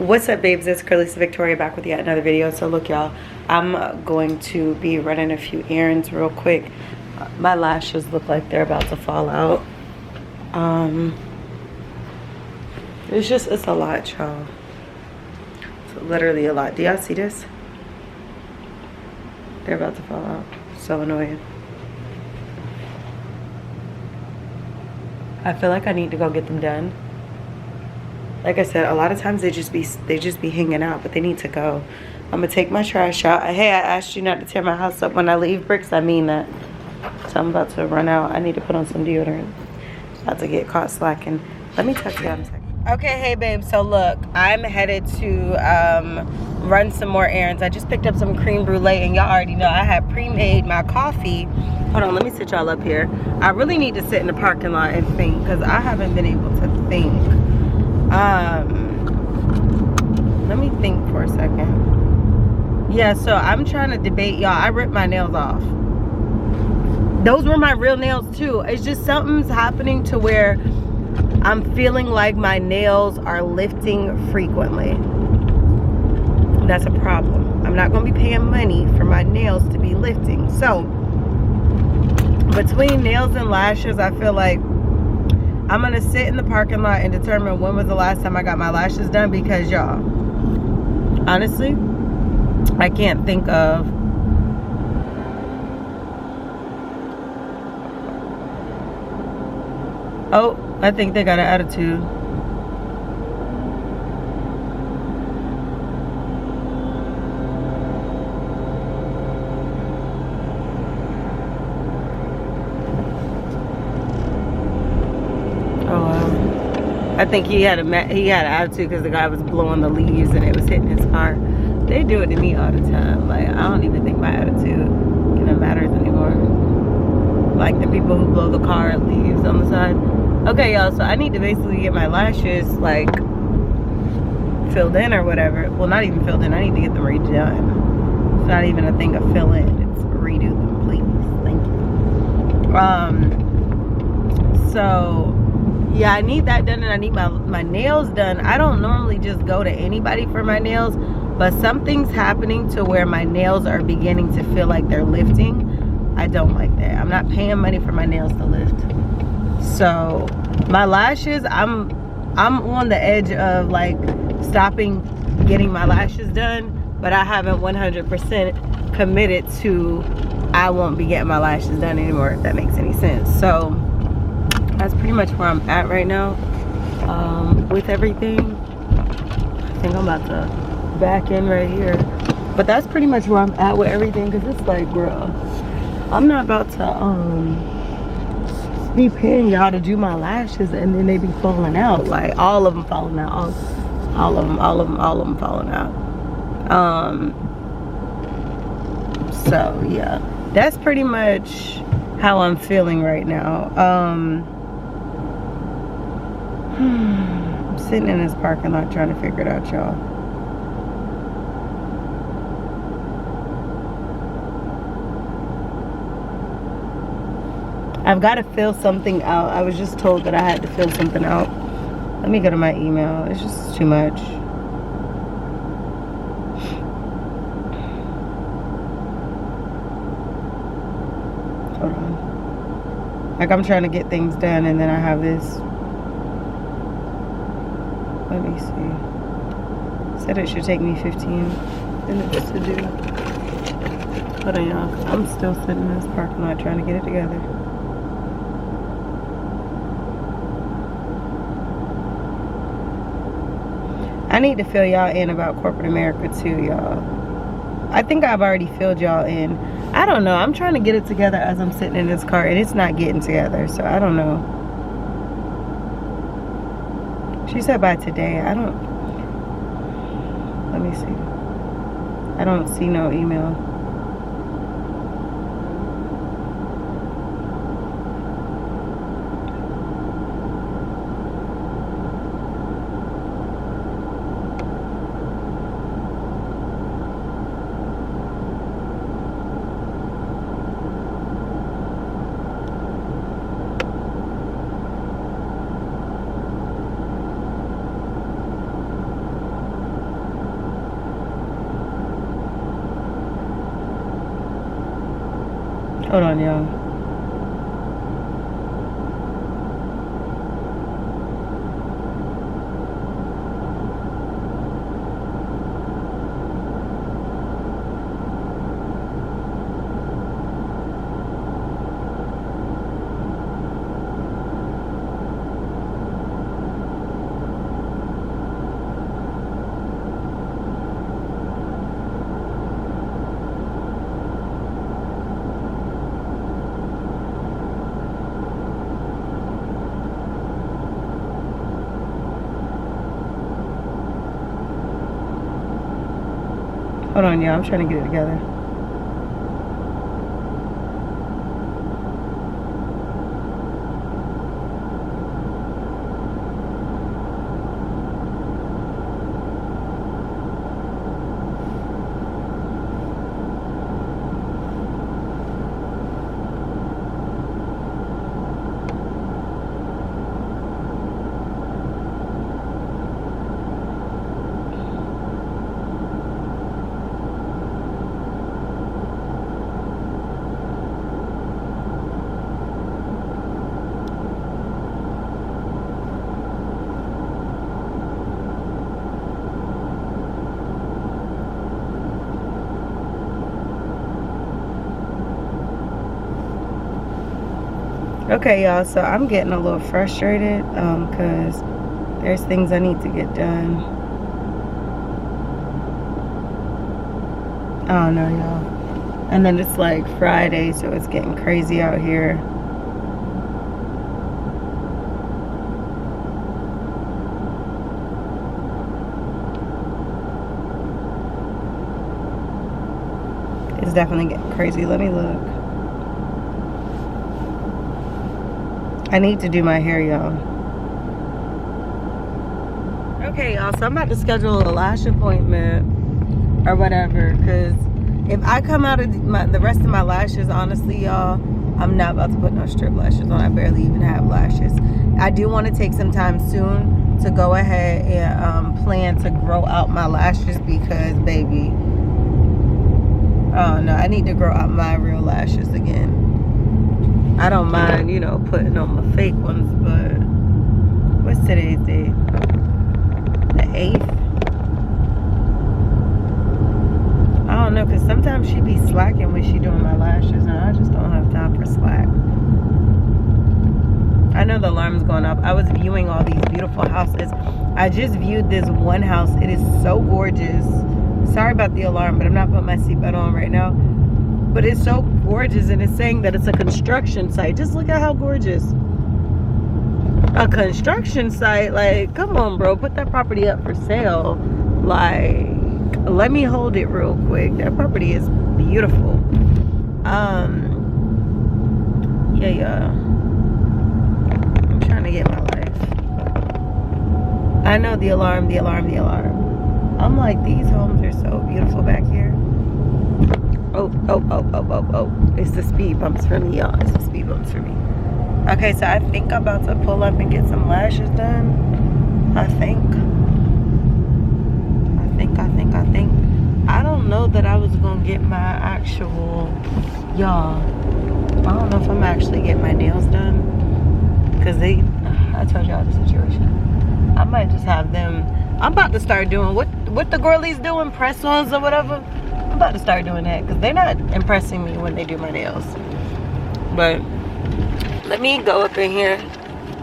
What's up, babes? It's Curly's Victoria back with yet another video. So look, y'all, I'm going to be running a few errands real quick. My lashes look like they're about to fall out. It's a lot, y'all. It's literally a lot. Do y'all see this? They're about to fall out. So annoying. I feel like I need to go get them done. Like I said, a lot of times they just be hanging out, but they need to go. I'm gonna take my trash out. Hey, I asked you not to tear my house up when I leave, Bricks. I mean that. So I'm about to run out. I need to put on some deodorant. About to get caught slacking. Let me text you in a second. Okay, hey babe. So look, I'm headed to run some more errands. I just picked up some creme brulee, and y'all already know I had pre-made my coffee. Hold on, let me sit y'all up here. I really need to sit in the parking lot and think, because I haven't been able to think. Let me think for a second. Yeah, so I'm trying to debate, y'all. I ripped my nails off. Those were my real nails too. It's just something's happening to where I'm feeling like my nails are lifting frequently. That's a problem. I'm not gonna be paying money for my nails to be lifting. So between nails and lashes, I feel like I'm gonna sit in the parking lot and determine when was the last time I got my lashes done, because y'all, honestly, I can't think of. Oh, I think they got an attitude. I think he had an attitude because the guy was blowing the leaves and it was hitting his car. They do it to me all the time. Like, I don't even think my attitude matters anymore. Like the people who blow the car leaves on the side. Okay, y'all, so I need to basically get my lashes like filled in or whatever. Well, not even filled in. I need to get them redone. It's not even a thing of fill in. It's redo them, please. Thank you. So yeah, I need that done, and I need my nails done. I don't normally just go to anybody for my nails, but something's happening to where my nails are beginning to feel like they're lifting. I don't like that. I'm not paying money for my nails to lift. So my lashes, I'm on the edge of like stopping getting my lashes done, but I haven't 100% committed to I won't be getting my lashes done anymore, if that makes any sense. So that's pretty much where I'm at right now with everything. I think I'm about to back in right here, but that's pretty much where I'm at with everything, because it's like, bro, I'm not about to be paying y'all to do my lashes and then they be falling out, like all of them falling out, all of them falling out. So yeah, that's pretty much how I'm feeling right now. I'm sitting in this parking lot trying to figure it out, y'all. I've got to fill something out. I was just told that I had to fill something out. Let me go to my email. It's just too much. Hold on. Like, I'm trying to get things done and then I have this. Let me see. Said it should take me 15 minutes to do. Hold on, y'all. I'm still sitting in this parking lot trying to get it together. I need to fill y'all in about corporate America too, y'all. I think I've already filled y'all in. I don't know. I'm trying to get it together as I'm sitting in this car, and it's not getting together, so I don't know. She said by today. Let me see. I don't see no email. Hold on, y'all. Hold on, y'all. I'm trying to get it together. Okay, y'all, so I'm getting a little frustrated because there's things I need to get done. I don't know, y'all. And then it's like Friday, so it's getting crazy out here. It's definitely getting crazy. Let me look. I need to do my hair, y'all. Okay, y'all, so I'm about to schedule a lash appointment or whatever, because if I come out of the rest of my lashes, honestly, y'all, I'm not about to put no strip lashes on. I barely even have lashes. I do want to take some time soon to go ahead and plan to grow out my lashes because, baby, oh no, I need to grow out my real lashes again. I don't mind, you know, putting on my fake ones, but what's today's date? The 8th? I don't know, because sometimes she be slacking when she doing my lashes, and I just don't have time for slack. I know the alarm's going off. I was viewing all these beautiful houses. I just viewed this one house. It is so gorgeous. Sorry about the alarm, but I'm not putting my seatbelt on right now. But it's so gorgeous, and it's saying that it's a construction site. Just look at how gorgeous. A construction site? Like, come on, bro. Put that property up for sale. Like, let me hold it real quick. That property is beautiful. Yeah. I'm trying to get my life. I know the alarm. I'm like, these homes are so beautiful back here. Oh. It's the speed bumps for me, y'all. It's the speed bumps for me. Okay, so I think I'm about to pull up and get some lashes done. I think. I don't know that I was going to get my actual, y'all, I don't know if I'm actually getting my nails done. Because I told y'all the situation. I might just have them. I'm about to start doing what the girlies doing, press-ons or whatever. I'm about to start doing that because they're not impressing me when they do my nails. But let me go up in here.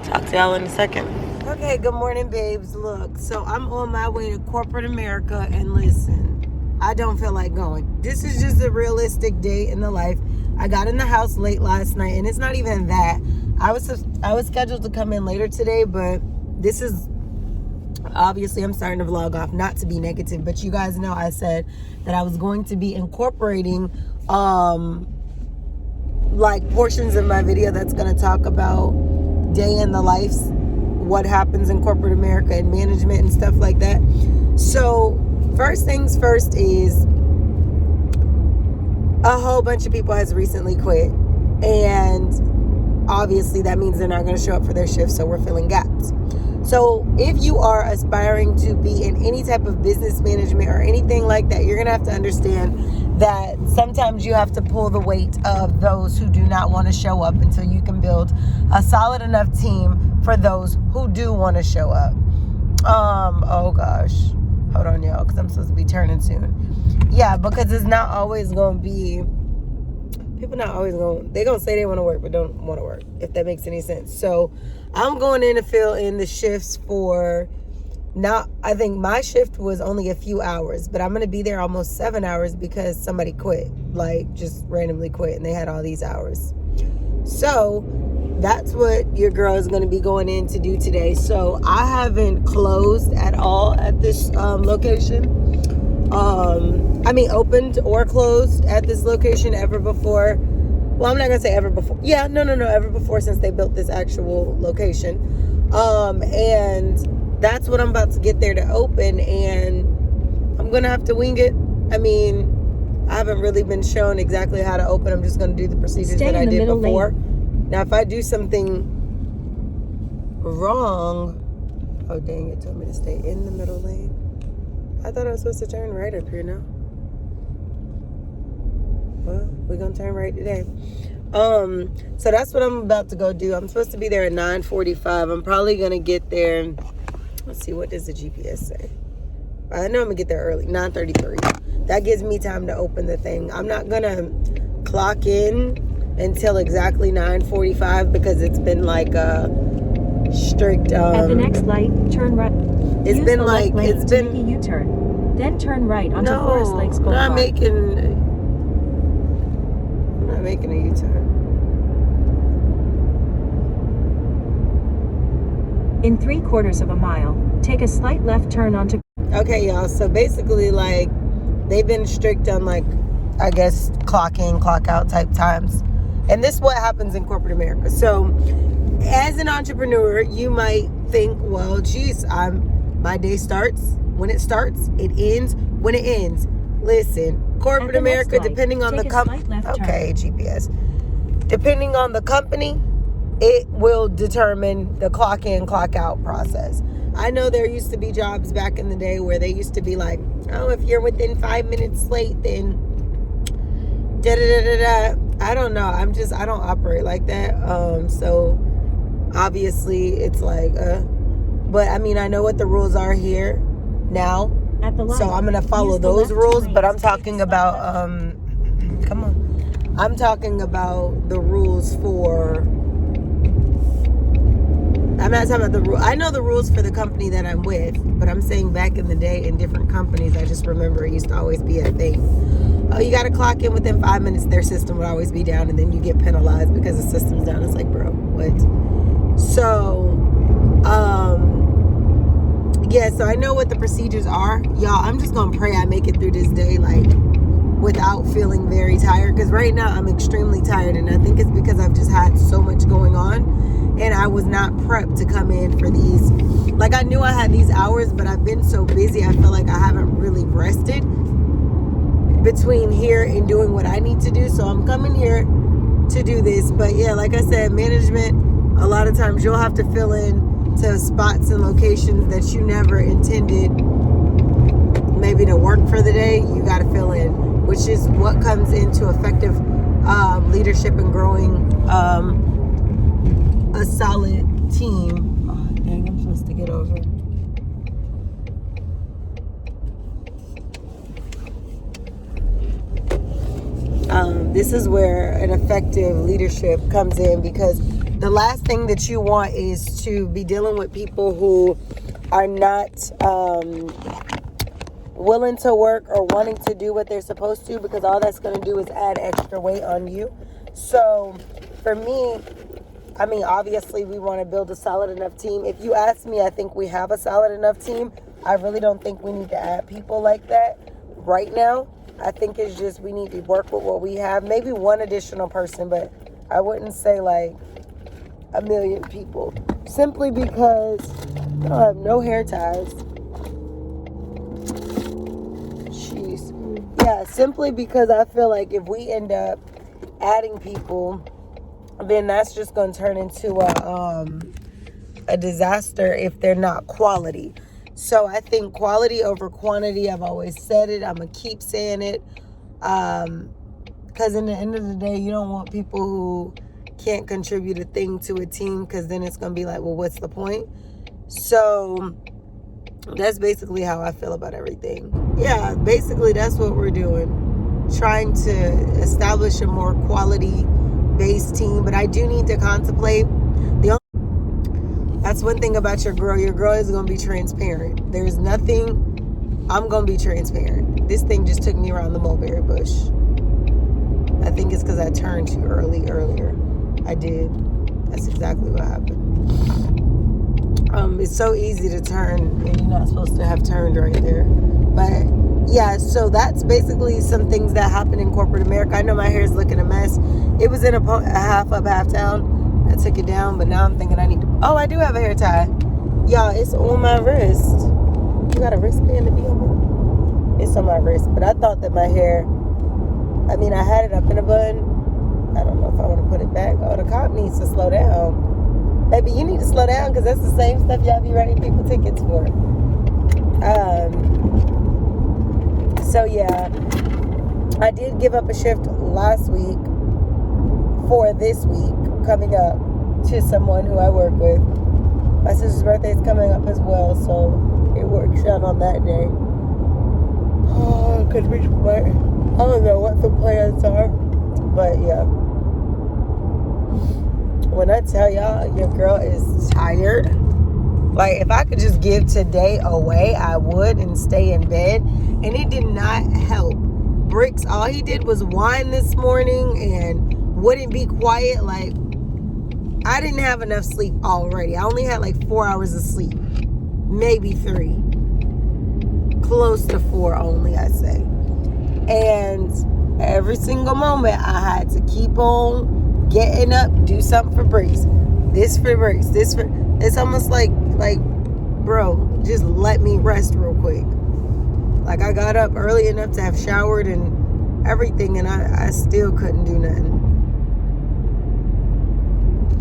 Talk to y'all in a second. Okay, good morning, babes. Look, so I'm on my way to corporate America, and listen, I don't feel like going. This is just a realistic day in the life. I got in the house late last night, and it's not even that. I was scheduled to come in later today, but this is obviously, I'm starting to vlog off, not to be negative, but you guys know I said that I was going to be incorporating like portions of my video that's going to talk about day in the life, what happens in corporate America and management and stuff like that. So first things first is a whole bunch of people has recently quit, and obviously that means they're not going to show up for their shifts, so we're filling gaps. So if you are aspiring to be in any type of business management or anything like that, you're going to have to understand that sometimes you have to pull the weight of those who do not want to show up until you can build a solid enough team for those who do want to show up. Oh gosh, hold on y'all, because I'm supposed to be turning soon. Yeah, because it's not always going to be, people not always going, they're going to say they want to work but don't want to work, if that makes any sense. So I'm going in to fill in the shifts for, now I think my shift was only a few hours, but I'm going to be there almost 7 hours because somebody quit, like just randomly quit, and they had all these hours. So that's what your girl is going to be going in to do today. So I haven't closed at all at this location. Opened or closed at this location ever before. Well, I'm not going to say ever before. Yeah, no, ever before since they built this actual location. And that's what I'm about to get there to open, and I'm going to have to wing it. I mean, I haven't really been shown exactly how to open. I'm just going to do the procedures that I did before. Now, if I do something wrong, oh dang, it told me to stay in the middle lane. I thought I was supposed to turn right up here now. Well, we're going to turn right today. So that's what I'm about to go do. I'm supposed to be there at 9:45. I'm probably going to get there. Let's see, what does the GPS say? I know I'm going to get there early, 9:33. That gives me time to open the thing. I'm not going to clock in until exactly 9:45 because it's been like a strict... At the next light, turn right. It's Use been the like... left lane It's to been... make a U-turn. Then turn right onto Forest Lakes Boulevard. I'm not making a U-turn. In 3/4 of a mile, take a slight left turn onto... Okay, y'all. So basically, like, they've been strict on, like, I guess, clock in, clock out type times. And this is what happens in corporate America. So as an entrepreneur, you might think, well, geez, my day starts when it starts. It ends when it ends. Listen, corporate America, depending on the company. Okay, GPS. Depending on the company, it will determine the clock in, clock out process. I know there used to be jobs back in the day where they used to be like, oh, if you're within 5 minutes late, then da-da-da-da-da. I don't know. I don't operate like that. So obviously it's like, but I mean, I know what the rules are here now. At the line, so I'm going to follow those rules, but I'm talking about, come on. I'm talking about the rules for, I'm not talking about the rule. I know the rules for the company that I'm with, but I'm saying back in the day in different companies, I just remember it used to always be a thing. Oh, you got to clock in within 5 minutes. Their system would always be down, and then you get penalized because the system's down. It's like, bro, what? So, yeah, so I know what the procedures are. Y'all, I'm just going to pray I make it through this day, like, without feeling very tired. Because right now, I'm extremely tired, and I think it's because I've just had so much going on, and I was not prepped to come in for these. Like, I knew I had these hours, but I've been so busy, I feel like I haven't really rested between here and doing what I need to do. So I'm coming here to do this. But yeah, like I said, management, a lot of times you'll have to fill in to spots and locations that you never intended maybe to work for the day. You got to fill in, which is what comes into effective leadership and growing a solid team. Oh dang, I'm supposed to get over. This is where an effective leadership comes in, because the last thing that you want is to be dealing with people who are not willing to work or wanting to do what they're supposed to, because all that's going to do is add extra weight on you. So for me, I mean, obviously we want to build a solid enough team. If you ask me, I think we have a solid enough team. I really don't think we need to add people like that right now. I think it's just we need to work with what we have. Maybe one additional person, but I wouldn't say like a million people. Simply because I don't have no hair ties. Jeez. Yeah, simply because I feel like if we end up adding people, then that's just going to turn into a disaster if they're not quality. So I think quality over quantity. I've always said it. I'm going to keep saying it. Because in the end of the day, you don't want people who can't contribute a thing to a team, because then it's going to be like, well, what's the point? So that's basically how I feel about everything. Yeah, basically that's what we're doing. Trying to establish a more quality-based team. But I do need to contemplate. That's one thing about your girl. Your girl is going to be transparent. There's nothing. I'm going to be transparent. This thing just took me around the mulberry bush. I think it's because I turned too earlier. I did. That's exactly what happened. It's so easy to turn, and you're not supposed to have turned right there. But yeah, so that's basically some things that happen in corporate America. I know my hair is looking a mess. It was in a half up, half down. I took it down, but now I'm thinking I need to. Oh, I do have a hair tie. Y'all, it's on my wrist. You got a wristband to be on my? It's on my wrist, but I thought that my hair. I mean, I had it up in a bun. I don't know if I want to put it back. Oh, the cop needs to slow down. Baby, you need to slow down, because that's the same stuff y'all be writing people tickets for. So yeah, I did give up a shift last week for this week coming up to someone who I work with. My sister's birthday is coming up as well, so it works out on that day. Oh, I don't know what the plans are, but yeah. When I tell y'all, your girl is tired. Like, if I could just give today away, I would, and stay in bed. And it did not help. Bricks, all he did was whine this morning and wouldn't be quiet. Like, I didn't have enough sleep already. I only had like 4 hours of sleep. Maybe 3. Close to 4 only, I say. And every single moment, I had to keep on getting up, do something for Bricks. This for Bricks. It's almost like, bro, just let me rest real quick. Like, I got up early enough to have showered and everything, and I still couldn't do nothing.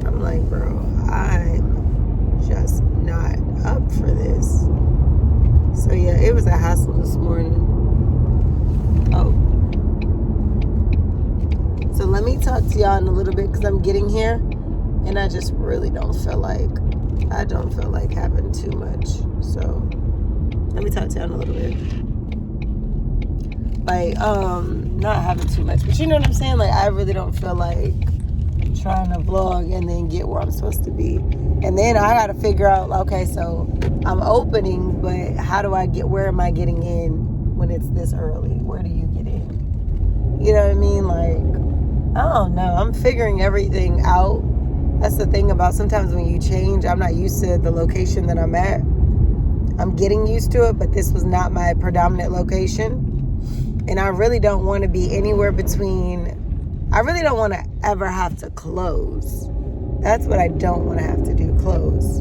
I'm like, bro, I'm just not up for this. So yeah, it was a hassle this morning. Oh. So let me talk to y'all in a little bit, because I'm getting here and I just really don't feel like having too much. So let me talk to y'all in a little bit. Like, not having too much, but you know what I'm saying? Like, I really don't feel like trying to vlog and then get where I'm supposed to be. And then I got to figure out, okay, so I'm opening, but where am I getting in when it's this early? Where do you get in? You know what I mean? Like, I don't know. I'm figuring everything out. That's the thing about sometimes when you change, I'm not used to the location that I'm at. I'm getting used to it, but this was not my predominant location. And I really don't want to be anywhere between. I really don't want to ever have to close. That's what I don't want to have to do, close.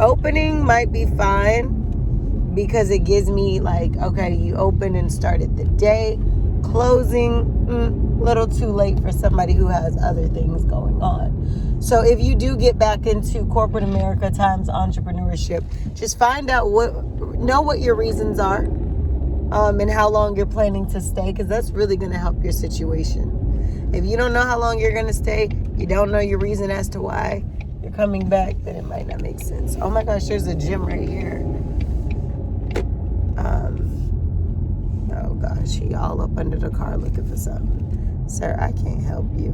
Opening might be fine, because it gives me like, okay, you open and started the day. Closing, little too late for somebody who has other things going on. So if you do get back into corporate America times entrepreneurship, just find out know what your reasons are, and how long you're planning to stay, because that's really going to help your situation. If you don't know how long you're going to stay, you don't know your reason as to why you're coming back, then it might not make sense. Oh my gosh, there's a gym right here. Oh gosh, he all up under the car looking for something. Sir, I can't help you.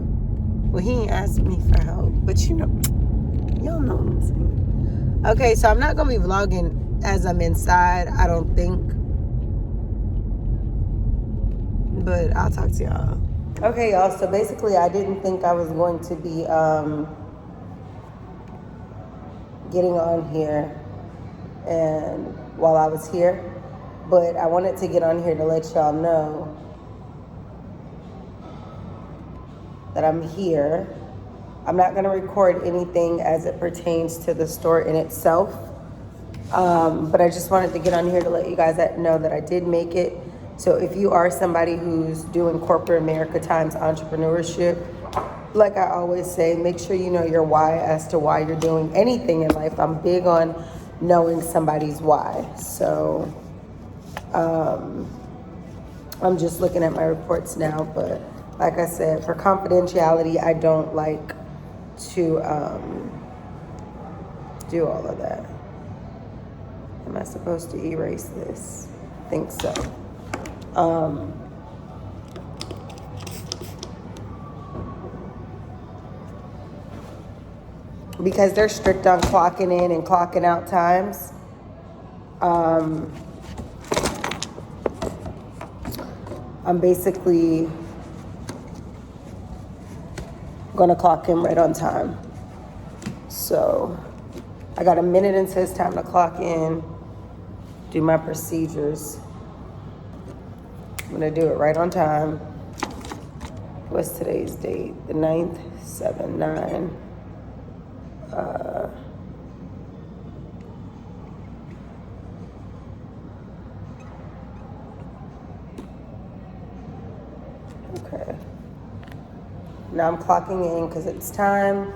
Well, he ain't asked me for help, but y'all know what I'm saying. Okay, so I'm not going to be vlogging as I'm inside, I don't think. But I'll talk to y'all. Okay, y'all, so basically I didn't think I was going to be getting on here and while I was here. But I wanted to get on here to let y'all know that I'm here. I'm not going to record anything as it pertains to the store in itself. But I just wanted to get on here to let you guys know that I did make it. So if you are somebody who's doing corporate America times entrepreneurship, like I always say, make sure you know your why as to why you're doing anything in life. I'm big on knowing somebody's why. So I'm just looking at my reports now, but like I said, for confidentiality, I don't like to do all of that. Am I supposed to erase this? I think so. Because they're strict on clocking in and clocking out times. I'm basically gonna clock in right on time. So I got a minute until it's time to clock in, do my procedures. I'm gonna do it right on time. What's today's date? The 9th, 7/9. Okay. Now I'm clocking in because it's time.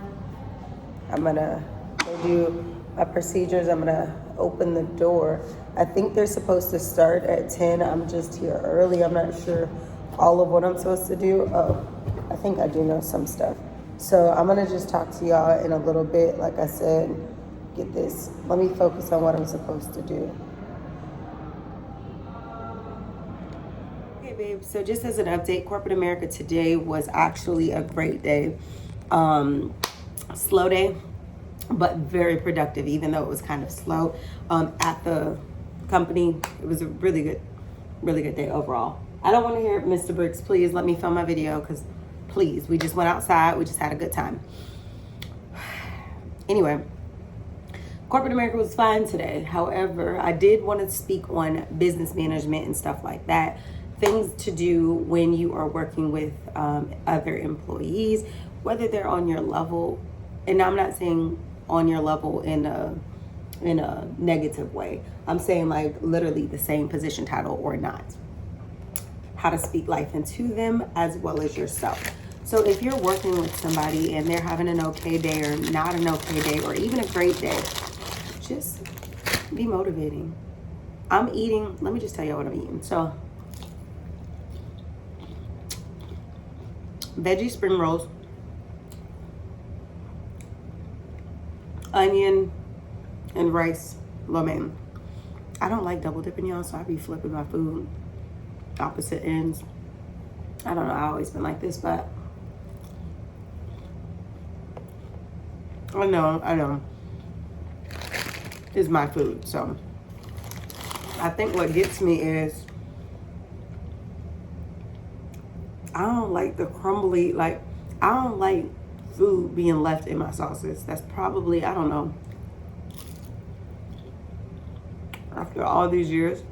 I'm gonna go do my procedures. I'm gonna open the door. I think they're supposed to start at 10. I'm just here early. I'm not sure all of what I'm supposed to do. Oh, I think I do know some stuff. So I'm gonna just talk to y'all in a little bit. Like I said, get this. Let me focus on what I'm supposed to do. Okay, babe. So just as an update, corporate America today was actually a great day. Slow day, but very productive, even though it was kind of slow. At the company, it was a really good day overall. I don't want to hear it, Mr. Briggs. Please let me film my video, because please, we just went outside. We just had a good time. Anyway, corporate America was fine today. However, I did want to speak on business management and stuff like that. Things to do when you are working with other employees, whether they're on your level. And I'm not saying on your level in a negative way. I'm saying like literally the same position title or not. How to speak life into them as well as yourself. So if you're working with somebody and they're having an okay day or not an okay day or even a great day, just be motivating. I'm eating, let me just tell you what I'm eating. So veggie spring rolls, onion and rice lo mein. I don't like double dipping, y'all, so I be flipping my food opposite ends. I don't know, I've always been like this, but I know it's my food. So I think what gets me is I don't like the crumbly, like I don't like food being left in my sauces. That's probably, I don't know, after all these years,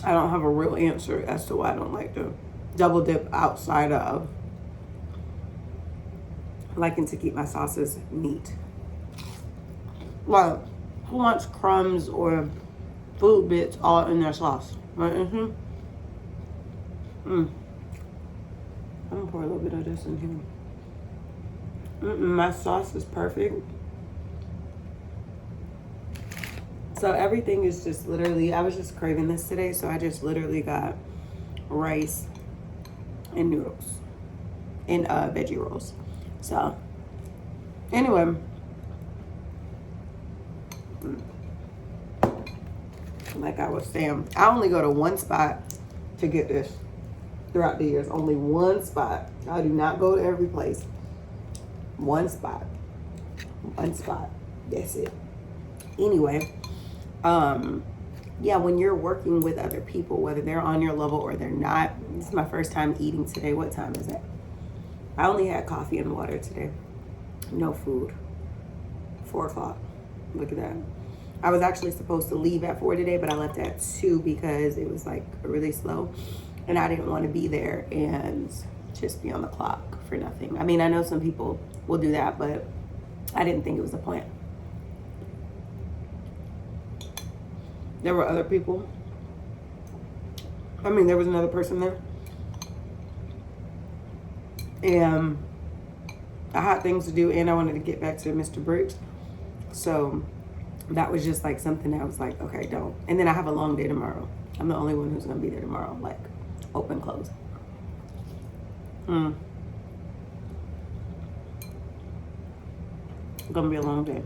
I don't have a real answer as to why I don't like to double dip outside of liking to keep my sauces neat. Well, who wants crumbs or food bits all in their sauce? Right? I'm gonna pour a little bit of this in here. My sauce is perfect. So everything is just literally, I was just craving this today, so I just literally got rice and noodles and veggie rolls. So anyway, like I was saying, I only go to one spot to get this throughout the years. Only one spot. I do not go to every place. One spot. That's it. Anyway, yeah, when you're working with other people, whether they're on your level or they're not, this is my first time eating today. What time is it? I only had coffee and water today. No food. 4 o'clock. Look at that. I was actually supposed to leave at 4 today, but I left at 2 because it was like really slow. And I didn't want to be there and just be on the clock for nothing. I mean, I know some people will do that, but I didn't think it was a point. There were other people. I mean, there was another person there. And I had things to do and I wanted to get back to Mr. Briggs. So that was just like something that was like, okay, don't. And then I have a long day tomorrow. I'm the only one who's gonna be there tomorrow, like open, close. Gonna be a long day.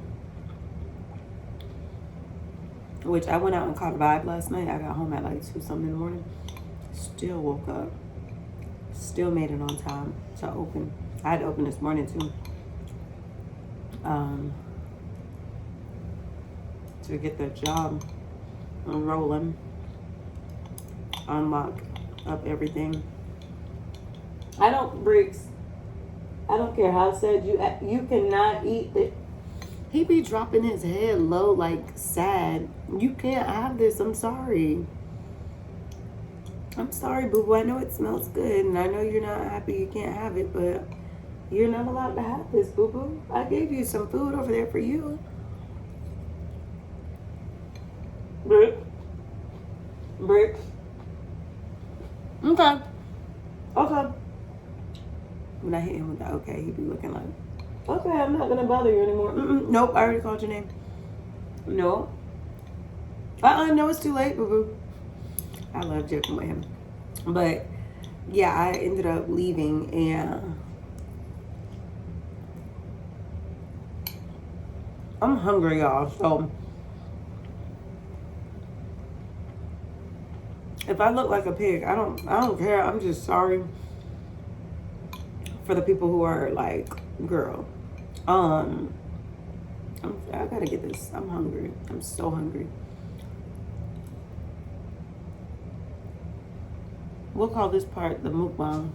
Which I went out and caught a vibe last night. I got home at like 2 something in the morning. Still woke up. Still made it on time to open. I had to open this morning too. To get the job rolling. Unlock up everything. I don't, Briggs. I don't care how sad you cannot eat it. He be dropping his head low like sad. You can't have this. I'm sorry. I'm sorry, boo boo. I know it smells good and I know you're not happy you can't have it, but you're not allowed to have this, boo boo. I gave you some food over there for you. Bricks. Okay. When I hit him with that, okay, he'd be looking like, okay, I'm not gonna bother you anymore. Nope, I already called your name. No. No, it's too late, boo boo. I love joking with him. But yeah, I ended up leaving and I'm hungry, y'all. So if I look like a pig, I don't care. I'm just sorry for the people who are like, girl, I gotta get this. I'm hungry. I'm so hungry. We'll call this part the mukbang.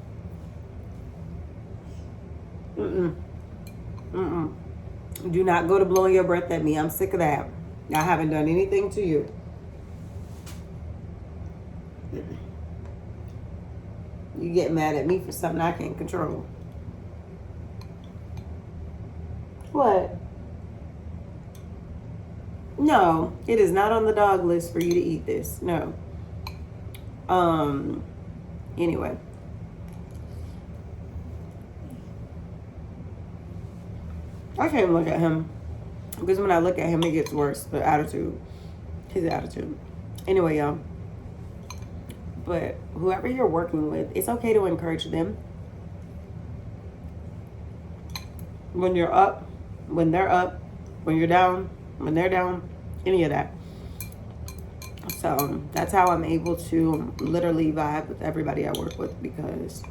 Do not go to blowing your breath at me. I'm sick of that. I haven't done anything to you. You get mad at me for something I can't control. What? No, it is not on the dog list for you to eat this. No. Anyway. I can't look at him. Because when I look at him, it gets worse. The attitude. His attitude. Anyway, y'all. But whoever you're working with, it's okay to encourage them. When you're up, when they're up, when you're down, when they're down, any of that. So that's how I'm able to literally vibe with everybody I work with, because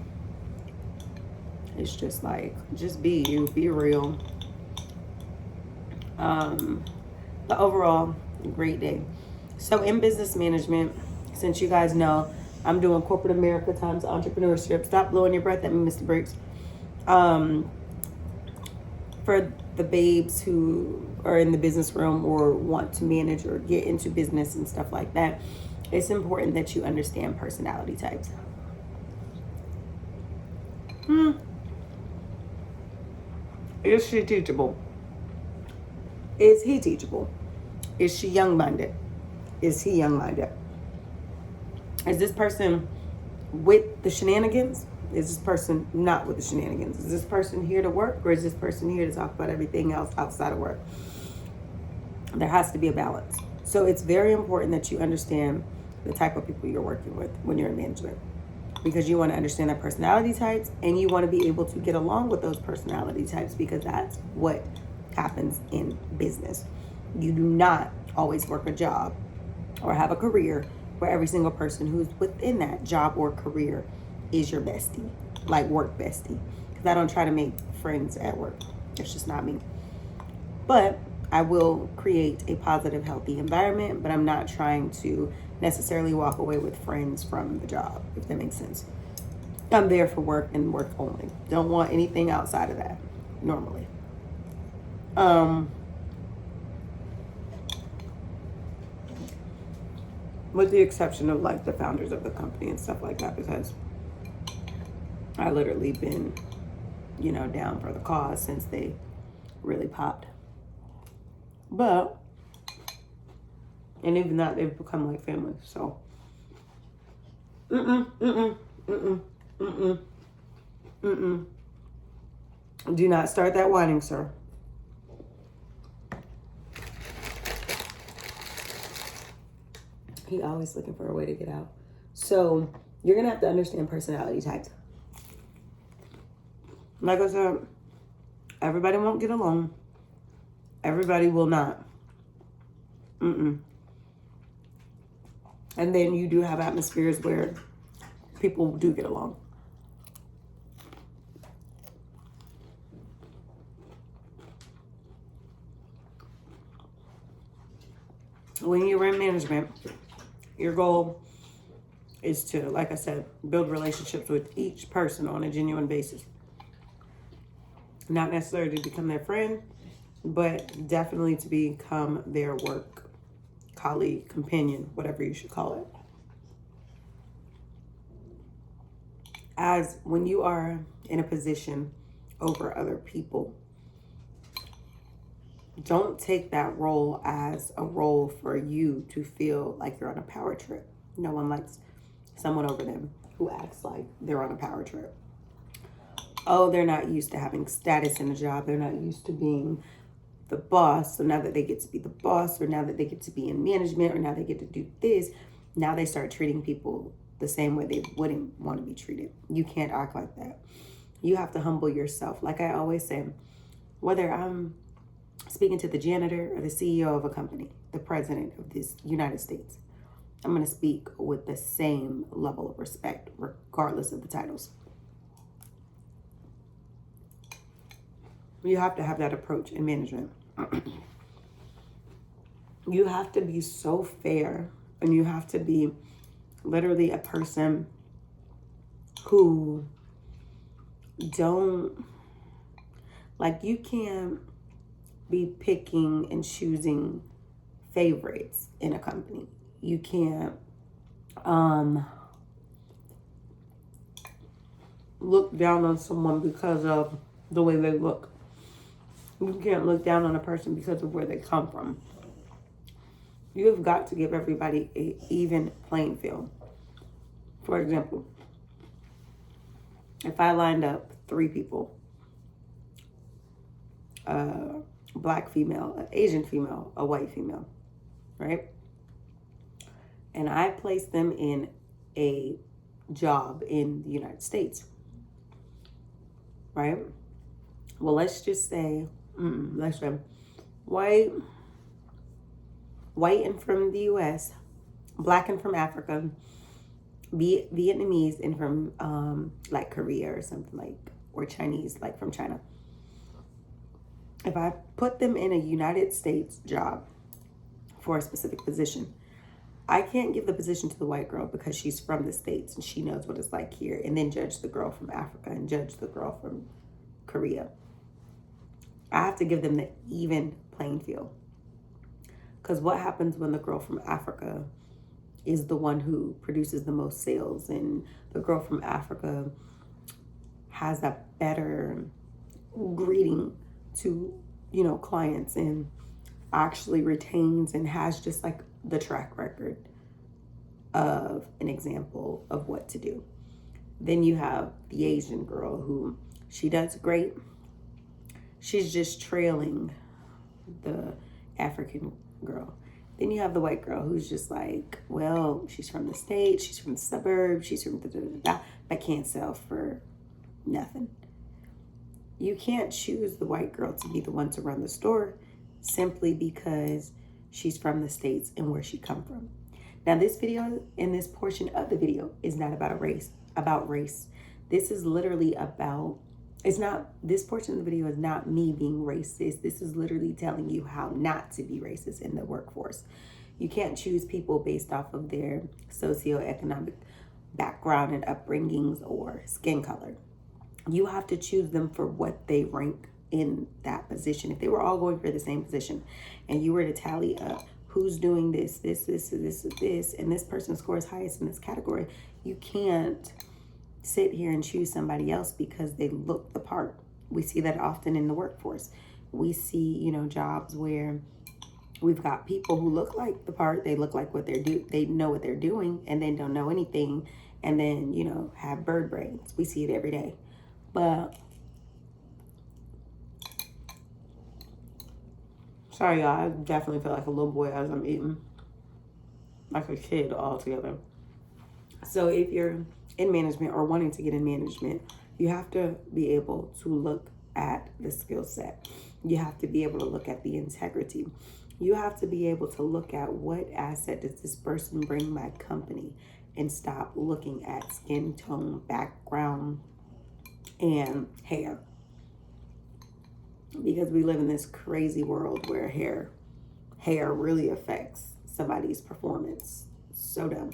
it's just like, just be you, be real. But overall, great day. So in business management, since you guys know, I'm doing corporate America times entrepreneurship. Stop blowing your breath at me, Mr. Briggs. For the babes who are in the business realm or want to manage or get into business and stuff like that, it's important that you understand personality types. Is she teachable? Is he teachable? Is she young-minded? Is he young-minded? Is this person with the shenanigans? Is this person not with the shenanigans? Is this person here to work, or is this person here to talk about everything else outside of work? There has to be a balance. So it's very important that you understand the type of people you're working with when you're in management, because you want to understand their personality types and you want to be able to get along with those personality types, because that's what happens in business. You do not always work a job or have a career where every single person who's within that job or career is your bestie, like work bestie. Because I don't try to make friends at work. It's just not me. But I will create a positive, healthy environment, but I'm not trying to necessarily walk away with friends from the job, if that makes sense. I'm there for work and work only. Don't want anything outside of that, normally. With the exception of like the founders of the company and stuff like that, because I literally been, down for the cause since they really popped. But, and even that, they've become like family, so. Do not start that whining, sir. He always looking for a way to get out. So you're going to have to understand personality types. Like I said, everybody won't get along. Everybody will not. And then you do have atmospheres where people do get along. When you're in management, your goal is to, like I said, build relationships with each person on a genuine basis. Not necessarily to become their friend, but definitely to become their work colleague, companion, whatever you should call it. As when you are in a position over other people, don't take that role as a role for you to feel like you're on a power trip. No one likes someone over them who acts like they're on a power trip. Oh, they're not used to having status in a job. They're not used to being the boss. So now that they get to be the boss, or now that they get to be in management, or now they get to do this, now they start treating people the same way they wouldn't want to be treated. You can't act like that. You have to humble yourself. Like I always say, whether I'm speaking to the janitor or the CEO of a company, the president of this United States, I'm going to speak with the same level of respect, regardless of the titles. You have to have that approach in management. You have to be so fair, and you have to be literally a person who don't, like, you can't be picking and choosing favorites in a company. You can't look down on someone because of the way they look. You can't look down on a person because of where they come from. You have got to give everybody an even playing field. For example, if I lined up 3 people, a black female, an Asian female, a white female, right? And I placed them in a job in the United States, right? Well, let's just say, white and from the US, black and from Africa, Vietnamese and from like Korea or something, like, or Chinese, like from China. If I put them in a United States job for a specific position, I can't give the position to the white girl because she's from the States and she knows what it's like here, and then judge the girl from Africa and judge the girl from Korea. I have to give them the even playing field. Because what happens when the girl from Africa is the one who produces the most sales, and the girl from Africa has a better greeting to, you know, clients, and actually retains and has just like the track record of an example of what to do. Then you have the Asian girl who, she does great. She's just trailing the African girl. Then you have the white girl who's just like, well, she's from the States, she's from the suburbs, she's from but can't sell for nothing. You can't choose the white girl to be the one to run the store simply because she's from the States and where she come from. Now, this video and this portion of the video is not about race. This is literally about, this portion of the video is not me being racist. This is literally telling you how not to be racist in the workforce. You can't choose people based off of their socioeconomic background and upbringings or skin color. You have to choose them for what they rank in that position. If they were all going for the same position and you were to tally up who's doing this, and this person scores highest in this category, you can't sit here and choose somebody else because they look the part. We see that often in the workforce. We see, you know, jobs where we've got people who look like the part, they look like what they know what they're doing, and then don't know anything, and then, you know, have bird brains. We see it every day. But sorry, y'all, I definitely feel like a little boy as I'm eating. like a kid altogether. So if you're in management or wanting to get in management, you have to be able to look at the skill set. You have to be able to look at the integrity. You have to be able to look at what asset does this person bring my company, and stop looking at skin tone, background, and hair. Because we live in this crazy world where hair really affects somebody's performance. So dumb.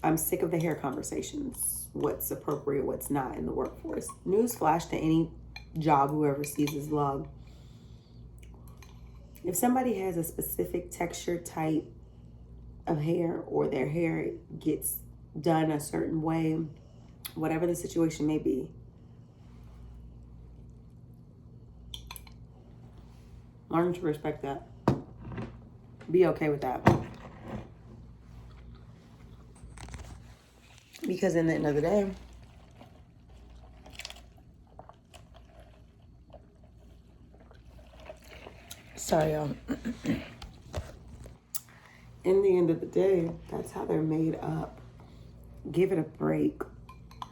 I'm sick of the hair conversations. What's appropriate, what's not in the workforce. Newsflash to any job, whoever sees this vlog. If somebody has a specific texture type of hair, or their hair gets done a certain way, whatever the situation may be, learn to respect that. Be okay with that. Because in the end of the day, sorry, y'all. In the end of the day, that's how they're made up. Give it a break.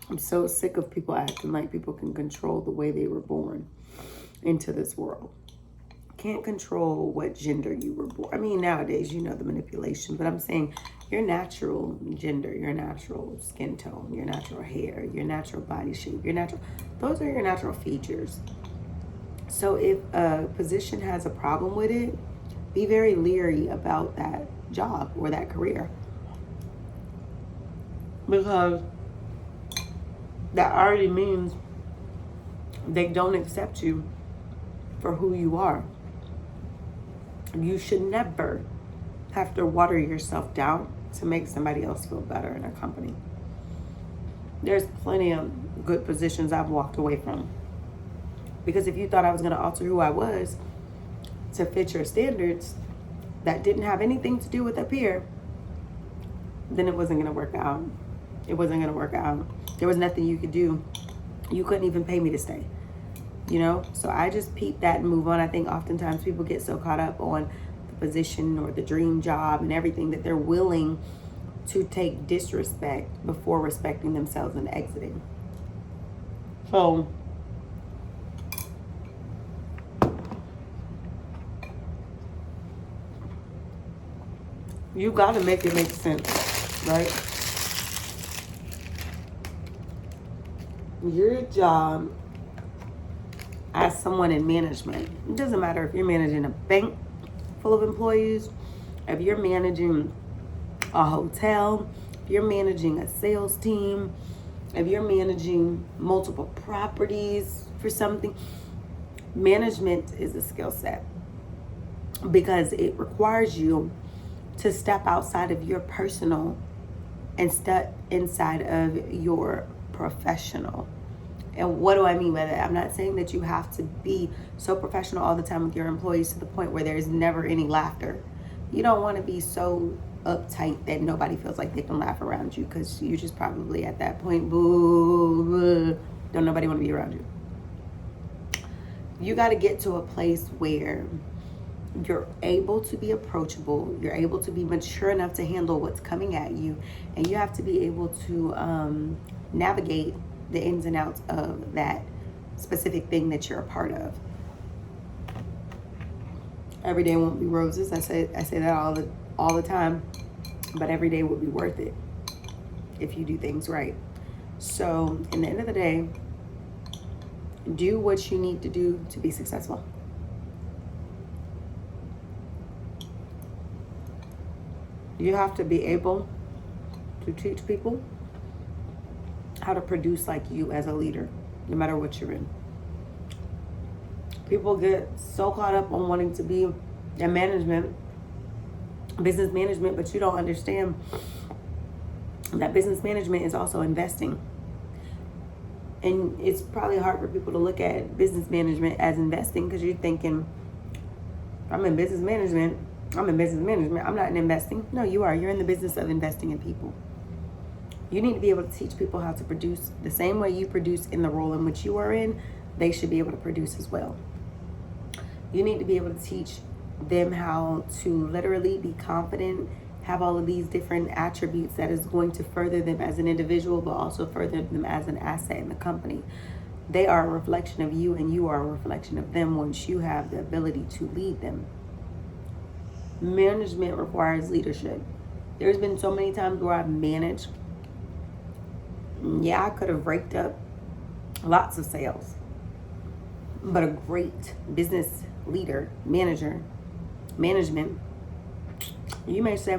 I'm so sick of people acting like people can control the way they were born into this world. Can't control what gender you were born. I mean, nowadays, you know, the manipulation, but I'm saying your natural gender, your natural skin tone, your natural hair, your natural body shape, those are your natural features. So if a position has a problem with it, be very leery about that job or that career. Because that already means they don't accept you for who you are. You should never have to water yourself down to make somebody else feel better in a company. There's plenty of good positions I've walked away from. Because if you thought I was going to alter who I was to fit your standards that didn't have anything to do with up here, then it wasn't going to work out. It wasn't going to work out. There was nothing you could do. You couldn't even pay me to stay. You know, so I just peep that and move on. I think oftentimes people get so caught up on the position or the dream job and everything that they're willing to take disrespect before respecting themselves and exiting. So you got to make it make sense, right? Your job as someone in management, it doesn't matter if you're managing a bank full of employees, if you're managing a hotel, if you're managing a sales team, if you're managing multiple properties for something, management is a skill set because it requires you to step outside of your personal and step inside of your professional. And what do I mean by that? I'm not saying that you have to be so professional all the time with your employees to the point where there's never any laughter. You don't want to be so uptight that nobody feels like they can laugh around you, because you just probably at that point, boo, don't nobody want to be around you. You got to get to a place where you're able to be approachable, you're able to be mature enough to handle what's coming at you, and you have to be able to navigate the ins and outs of that specific thing that you're a part of. Every day won't be roses. I say that all the time, but every day will be worth it if you do things right. So, in the end of the day, do what you need to do to be successful. You have to be able to teach people how to produce like you as a leader, no matter what you're in. People get so caught up on wanting to be in management, business management, but you don't understand that business management is also investing. And it's probably hard for people to look at business management as investing, because you're thinking, I'm in business management, I'm not in investing. No, you are. You're in the business of investing in people. You need to be able to teach people how to produce the same way you produce in the role in which you are in. They should be able to produce as well. You need to be able to teach them how to literally be confident, have all of these different attributes that is going to further them as an individual, but also further them as an asset in the company. They are a reflection of you, and you are a reflection of them once you have the ability to lead them. Management requires leadership. There's been so many times where I've managed. Yeah, I could have raked up lots of sales, but a great business leader, management, you may say,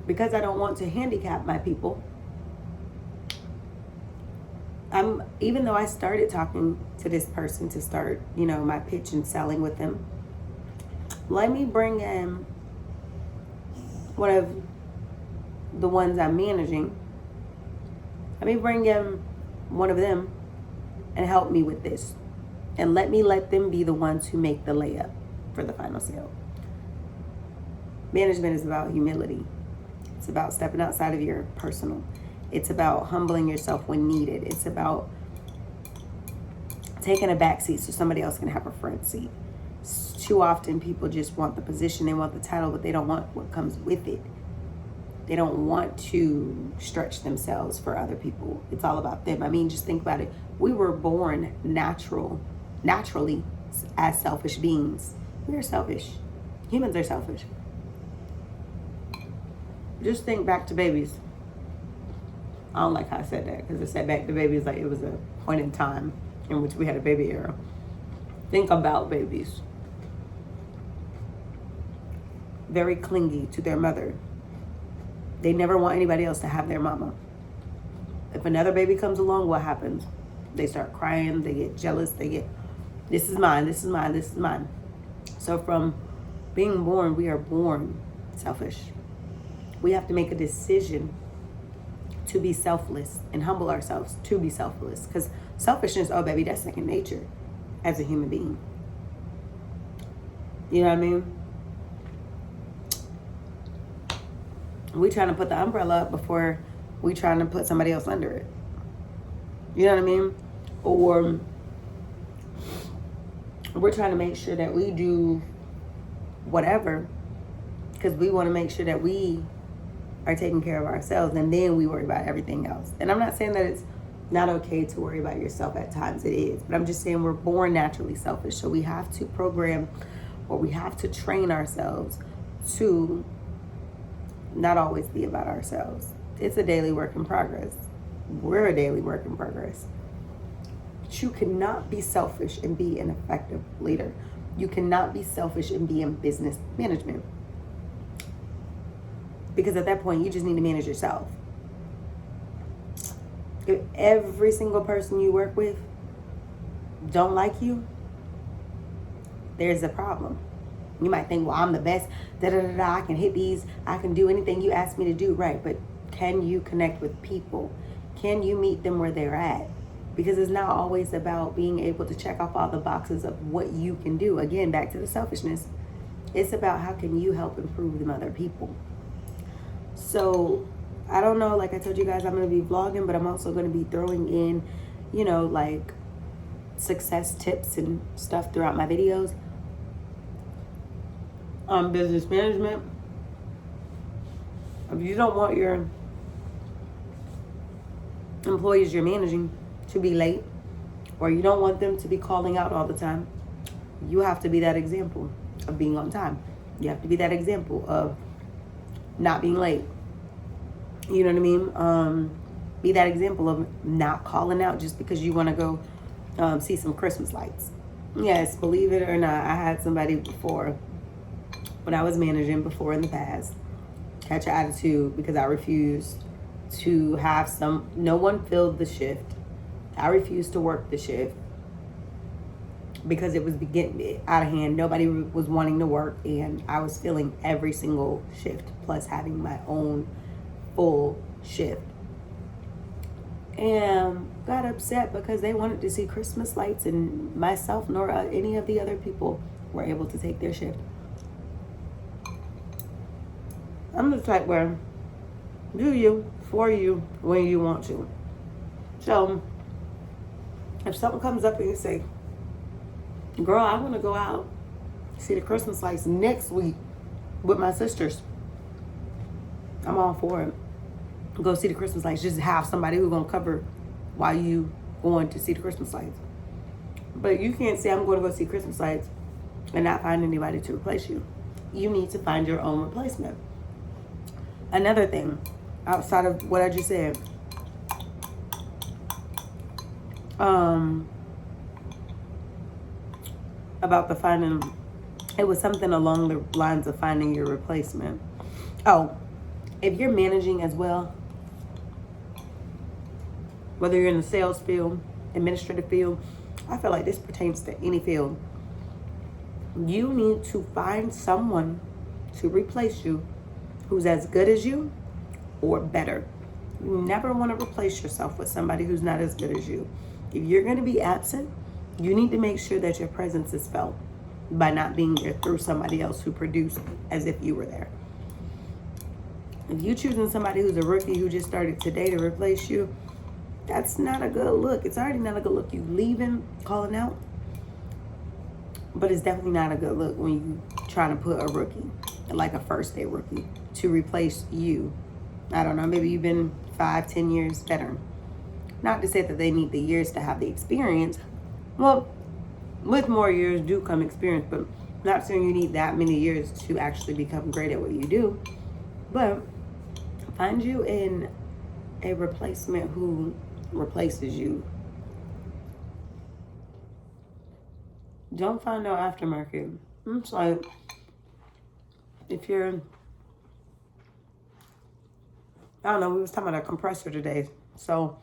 because I don't want to handicap my people, even though I started talking to this person to start, my pitch and selling with them, let me bring in one of the ones I'm managing. Let me bring in one of them and help me with this. And let them be the ones who make the layup for the final sale. Management is about humility. It's about stepping outside of your personal. It's about humbling yourself when needed. It's about taking a back seat so somebody else can have a front seat. Too often people just want the position, they want the title, but they don't want what comes with it. They don't want to stretch themselves for other people. It's all about them. I mean, just think about it. We were born naturally as selfish beings. We are selfish. Humans are selfish. Just think back to babies. I don't like how I said that, because I said back to babies like it was a point in time in which we had a baby era. Think about babies. Very clingy to their mother. They never want anybody else to have their mama. If another baby comes along, what happens? They start crying, they get jealous, this is mine, this is mine, this is mine. So from being born, we are born selfish. We have to make a decision to be selfless and humble ourselves to be selfless. Because selfishness, oh baby, that's second nature as a human being. You know what I mean? We trying to put the umbrella up before we trying to put somebody else under it. You know what I mean? Or we're trying to make sure that we do whatever because we want to make sure that we are taking care of ourselves, and then we worry about everything else. And I'm not saying that it's not okay to worry about yourself at times. It is. But I'm just saying we're born naturally selfish. So we have to program, or we have to train ourselves to not always be about ourselves. It's a daily work in progress. We're a daily work in progress. But you cannot be selfish and be an effective leader. You cannot be selfish and be in business management. Because at that point, you just need to manage yourself. If every single person you work with don't like you, there's a problem. You might think, well, I'm the best, I can hit these, I can do anything you ask me to do, right? But can you connect with people? Can you meet them where they're at? Because it's not always about being able to check off all the boxes of what you can do. Again, back to the selfishness. It's about how can you help improve them other people. So, I don't know, like I told you guys, I'm going to be vlogging, but I'm also going to be throwing in, like success tips and stuff throughout my videos on business management. If you don't want your employees you're managing to be late, or you don't want them to be calling out all the time, you have to be that example of being on time. You have to be that example of not being late. You know what I mean? Be that example of not calling out just because you want to go see some Christmas lights. Yes, believe it or not, I had somebody before, when I was managing before in the past, catch an attitude because I refused to have no one filled the shift. I refused to work the shift because it was getting out of hand. Nobody was wanting to work, and I was filling every single shift plus having my own full shift. And got upset because they wanted to see Christmas lights, and myself nor any of the other people were able to take their shift. I'm the type where do you, for you, when you want to. So if something comes up and you say, girl, I want to go out see the Christmas lights next week with my sisters. I'm all for it. Go see the Christmas lights. Just have somebody who's gonna cover while you going to see the Christmas lights. But you can't say I'm going to go see Christmas lights and not find anybody to replace you. You need to find your own replacement. Another thing, outside of what I just said, about the finding, it was something along the lines of finding your replacement. Oh, if you're managing as well, whether you're in the sales field, administrative field, I feel like this pertains to any field. You need to find someone to replace you who's as good as you or better. You never want to replace yourself with somebody who's not as good as you. If you're going to be absent, you need to make sure that your presence is felt by not being there through somebody else who produced as if you were there. If you're choosing somebody who's a rookie who just started today to replace you, that's not a good look. It's already not a good look. You leaving, calling out. But it's definitely not a good look when you trying to put a rookie, like a first day rookie, to replace you. I don't know, maybe you've been 5-10 years better. Not to say that they need the years to have the experience. Well, with more years do come experience, but not saying you need that many years to actually become great at what you do. But find you in a replacement who replaces you. Don't find no aftermarket. It's like, if you're, I don't know, we was talking about a compressor today. So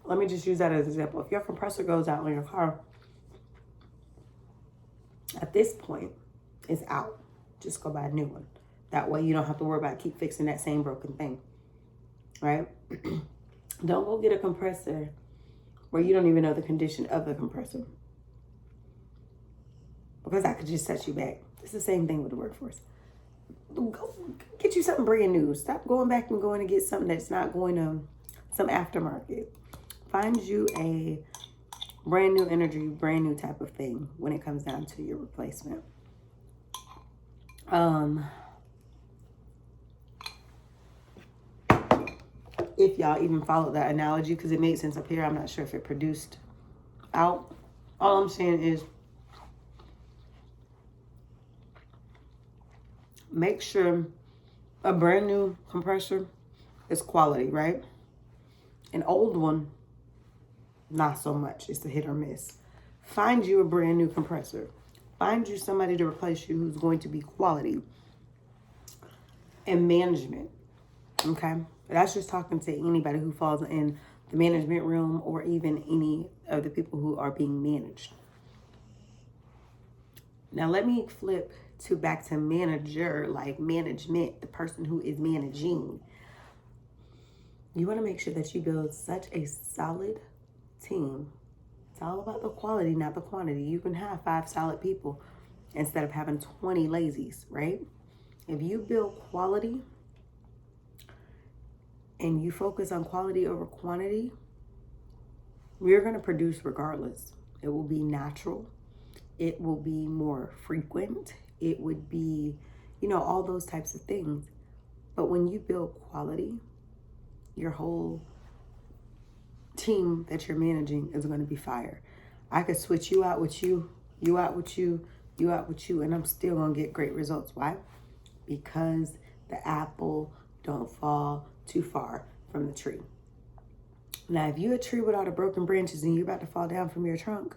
let me just use that as an example. If your compressor goes out in your car, at this point, it's out. Just go buy a new one. That way you don't have to worry about keep fixing that same broken thing, right? Don't go get a compressor where you don't even know the condition of the compressor, because that could just set you back. It's the same thing with the workforce. Go get you something brand new. Stop going back and going to get something that's not going to some aftermarket. Find you a brand new energy, brand new type of thing when it comes down to your replacement. If y'all even followed that analogy, because it made sense up here. I'm not sure if it produced out. All I'm saying is, make sure a brand new compressor is quality, right? An old one, not so much. It's a hit or miss. Find you a brand new compressor. Find you somebody to replace you who's going to be quality and management, okay? That's just talking to anybody who falls in the management realm or even any of the people who are being managed. Now let me flip to back to manager, like management, the person who is managing. You want to make sure that you build such a solid team. It's all about the quality, not the quantity. You can have 5 solid people instead of having 20 lazies, right? If you build quality and you focus on quality over quantity, we're going to produce regardless. It will be natural. It will be more frequent. It would be, all those types of things. But when you build quality, your whole team that you're managing is going to be fire. I could switch you out with you, you out with you, you out with you, and I'm still going to get great results. Why? Because the apple don't fall too far from the tree. Now, if you're a tree with all the broken branches and you're about to fall down from your trunk,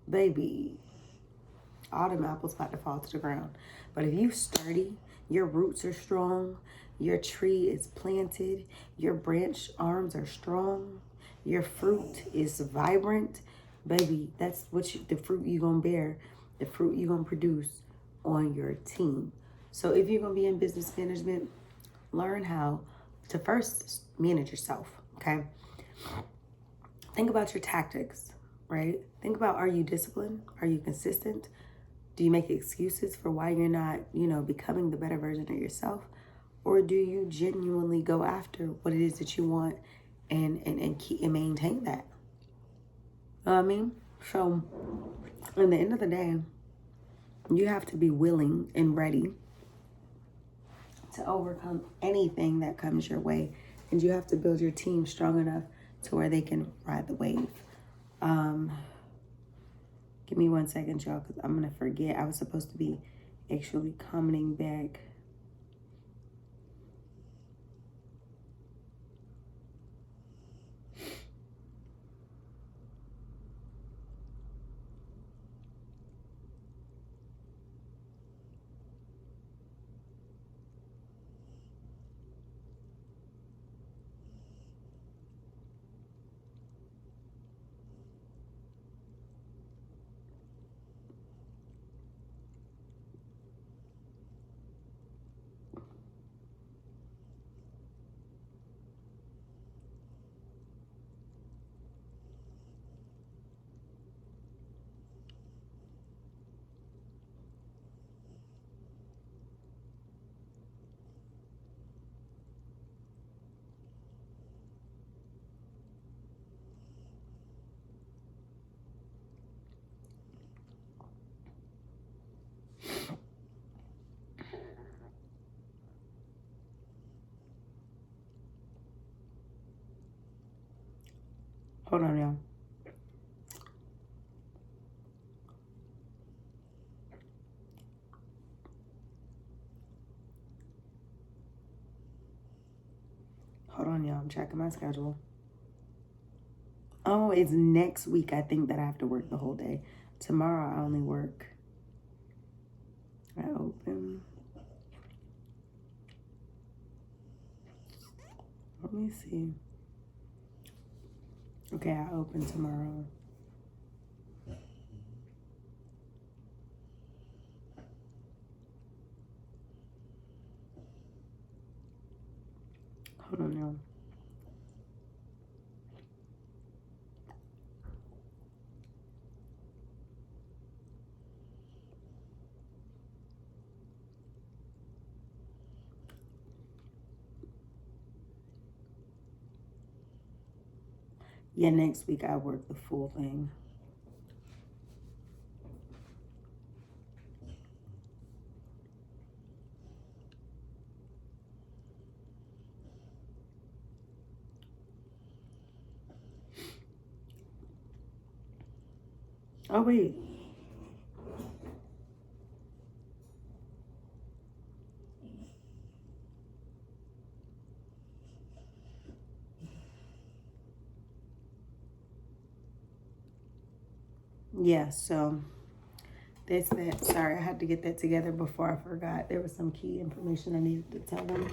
baby, all them apples about to fall to the ground. But if you sturdy, your roots are strong, your tree is planted, your branch arms are strong, your fruit is vibrant, baby, that's what the fruit you're going to bear, the fruit you're going to produce on your team. So if you're going to be in business management, learn how to first manage yourself, okay? Think about your tactics, right? Think about, are you disciplined? Are you consistent? Do you make excuses for why you're not, becoming the better version of yourself? Or do you genuinely go after what it is that you want and keep and maintain that? You know what I mean? So, in the end of the day, You have to be willing and ready to overcome anything that comes your way. And you have to build your team strong enough to where they can ride the wave. Give me 1 second, y'all, because I'm going to forget. I was supposed to be actually commenting back. Hold on, y'all. Hold on, y'all. I'm checking my schedule. Oh, it's next week, I think, that I have to work the whole day. Tomorrow, I only work. I open. Let me see. Okay, I open tomorrow. Hold on, y'all. Yeah, next week I work the full thing. Oh, wait. Yeah, so that's that. Sorry, I had to get that together before I forgot. There was some key information I needed to tell them.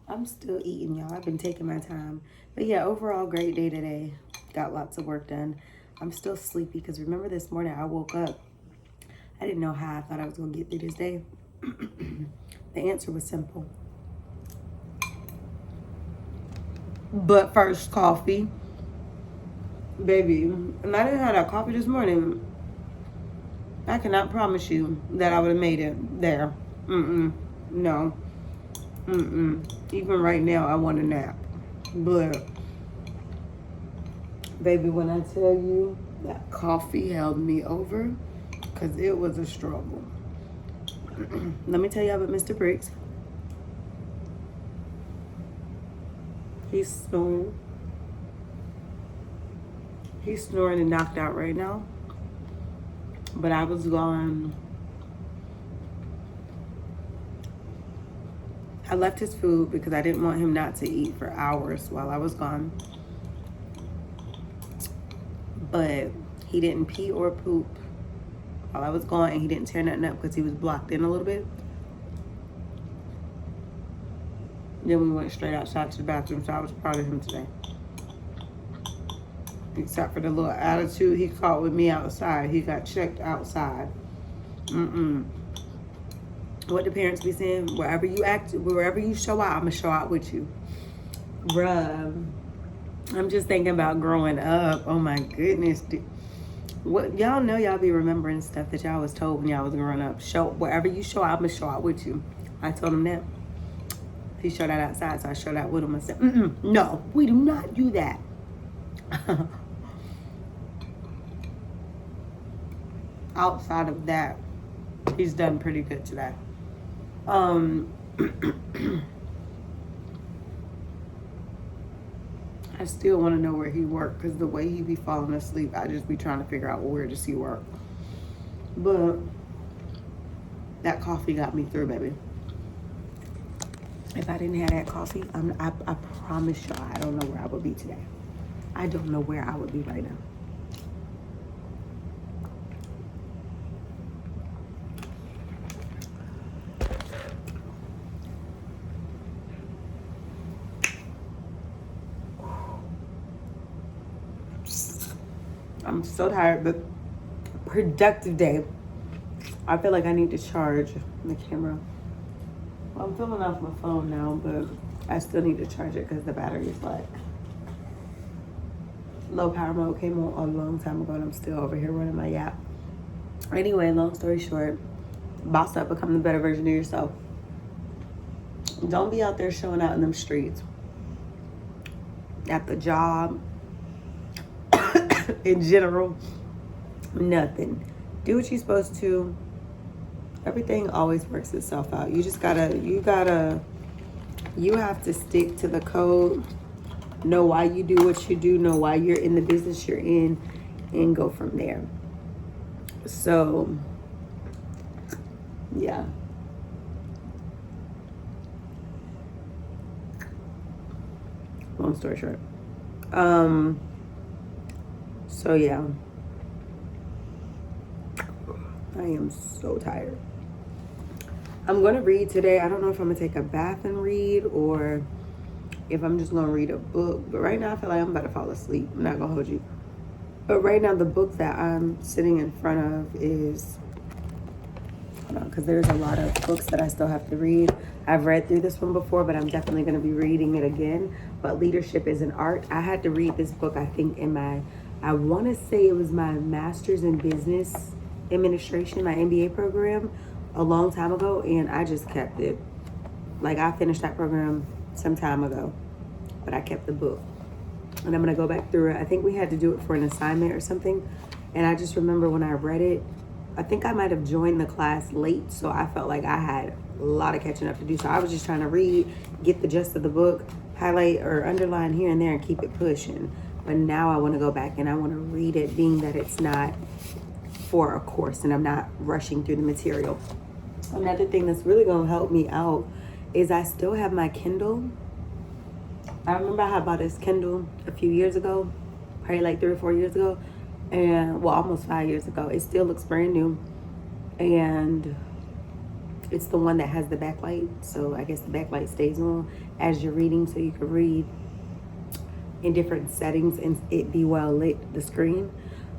I'm still eating, y'all. I've been taking my time. But yeah, overall, great day today. Got lots of work done. I'm still sleepy because remember this morning I woke up. I didn't know how I thought I was going to get through this day. The answer was simple. But first, coffee. Baby, and I didn't have that coffee this morning. I cannot promise you that I would have made it there. No. Even right now, I want a nap. But, baby, when I tell you that coffee held me over, because it was a struggle. Let me tell you about Mr. Briggs. He's snoring. He's snoring and knocked out right now. But I was gone. I left his food because I didn't want him not to eat for hours while I was gone. But he didn't pee or poop while I was gone, and he didn't tear nothing up because he was blocked in a little bit. Then we went straight outside to the bathroom, so I was proud of him today. Except for the little attitude he caught with me outside. He got checked outside. What the parents be saying? Wherever you show out, I'm going to show out with you. Bruh. I'm just thinking about growing up. Oh my goodness. What y'all know, y'all be remembering stuff that y'all was told when y'all was growing up. Wherever you show out, I'm going to show out with you. I told him that. He showed out outside, so I showed out with him. I said, no, we do not do that. Outside of that, He's done pretty good today. I still want to know where he worked, because the way he be falling asleep, I just be trying to figure out where does he work. But that coffee got me through, baby. If I didn't have that coffee, I promise y'all, I don't know where I would be today. I don't know where I would be right now. I'm so tired, but productive day. I feel like I need to charge the camera. Well, I'm filming off my phone now, but I still need to charge it because the battery is like low power mode came on a long time ago, and I'm still over here running my yap. Anyway, long story short, boss up, become the better version of yourself. Don't be out there showing out in them streets, at the job, in general, nothing. Do what you're supposed to. Everything always works itself out. You just you have to stick to the code, know why you do what you do, know why you're in the business you're in, and go from there. So, yeah. Long story short. So yeah, I am so tired. I'm going to read today. I don't know if I'm going to take a bath and read, or if I'm just going to read a book. But right now I feel like I'm about to fall asleep. I'm not going to hold you. But right now the book that I'm sitting in front of is, because there's a lot of books that I still have to read. I've read through this one before, but I'm definitely going to be reading it again. But Leadership is an Art. I had to read this book, I think, I want to say it was my master's in business administration, my MBA program, a long time ago, and I just kept it. Like, I finished that program some time ago, but I kept the book. And I'm going to go back through it. I think we had to do it for an assignment or something. And I just remember when I read it, I think I might have joined the class late, so I felt like I had a lot of catching up to do. So I was just trying to read, get the gist of the book, highlight or underline here and there, and keep it pushing. But now I want to go back and I want to read it, being that it's not for a course and I'm not rushing through the material. Another thing that's really going to help me out is I still have my Kindle. I remember I bought this Kindle a few years ago, probably like 3 or 4 years ago, and well, almost 5 years ago. It still looks brand new, and it's the one that has the backlight. So I guess the backlight stays on as you're reading, so you can read in different settings and it be well lit, the screen.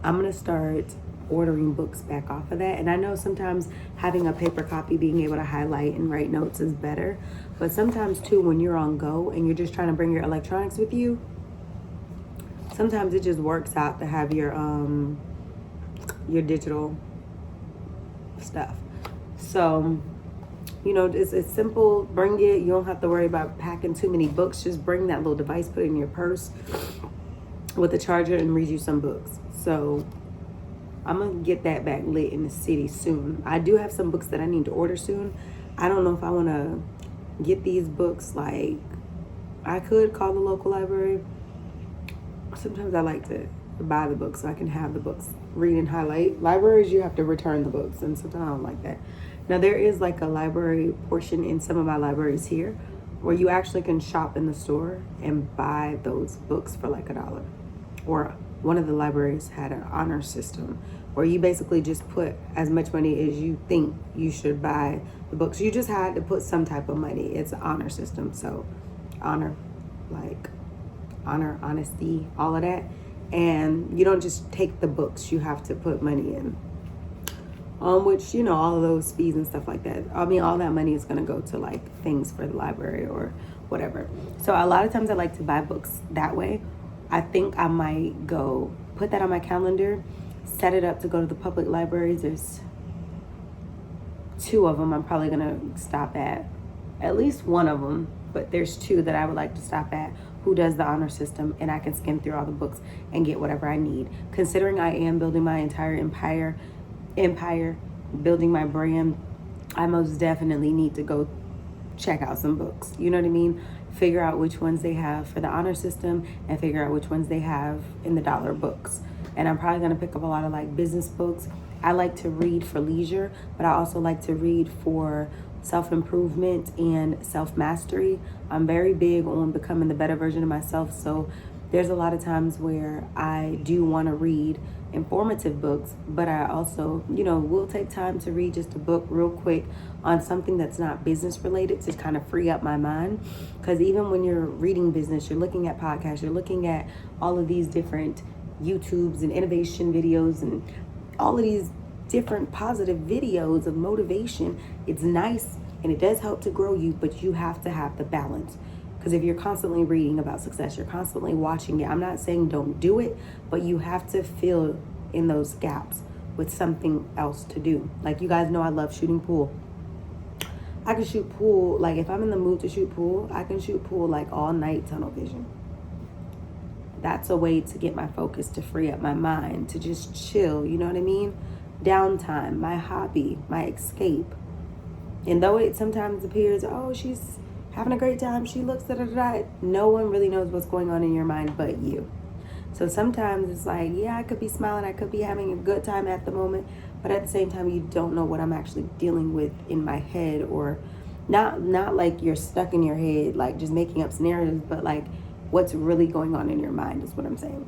I'm gonna start ordering books back off of that. And I know sometimes having a paper copy, being able to highlight and write notes is better, but sometimes too, when you're on go and you're just trying to bring your electronics with you, sometimes it just works out to have your digital stuff. So, you know, it's simple. Bring it. You don't have to worry about packing too many books. Just bring that little device, put it in your purse with a charger, and read you some books. So I'm going to get that back lit in the city soon. I do have some books that I need to order soon. I don't know if I want to get these books. Like, I could call the local library. Sometimes I like to buy the books so I can have the books, read and highlight. Libraries, you have to return the books, and sometimes I don't like that. Now, there is like a library portion in some of my libraries here where you actually can shop in the store and buy those books for like $1. Or one of the libraries had an honor system where you basically just put as much money as you think you should buy the books. You just had to put some type of money. It's an honor system. So honor, like honor, honesty, all of that. And you don't just take the books, you have to put money in. Which, you know, all of those fees and stuff like that. I mean, all that money is going to go to like things for the library or whatever. So a lot of times I like to buy books that way. I think I might go put that on my calendar, set it up to go to the public libraries. There's 2 of them I'm probably going to stop at least one of them, but there's 2 that I would like to stop at who does the honor system, and I can skim through all the books and get whatever I need. Considering I am building my entire empire, building my brand, I most definitely need to go check out some books. You know what I mean? Figure out which ones they have for the honor system and figure out which ones they have in the dollar books. And I'm probably going to pick up a lot of like business books. I like to read for leisure, but I also like to read for self-improvement and self-mastery. I'm very big on becoming the better version of myself. So there's a lot of times where I do want to read informative books, but I also, will take time to read just a book real quick on something that's not business related to kind of free up my mind. Because even when you're reading business, you're looking at podcasts, you're looking at all of these different YouTubes and innovation videos and all of these different positive videos of motivation. It's nice and it does help to grow you, but you have to have the balance. Because if you're constantly reading about success, you're constantly watching it. I'm not saying don't do it, but you have to fill in those gaps with something else to do. Like, you guys know I love shooting pool. I can shoot pool, like if I'm in the mood to shoot pool, I can shoot pool like all night, tunnel vision. That's a way to get my focus, to free up my mind, to just chill, you know what I mean? Downtime, my hobby, my escape. And though it sometimes appears, oh, she's having a great time, she looks da-da-da, no one really knows what's going on in your mind but you. So sometimes it's like, yeah, I could be smiling, I could be having a good time at the moment, but at the same time, you don't know what I'm actually dealing with in my head, or not like you're stuck in your head, like just making up scenarios, but like what's really going on in your mind is what I'm saying.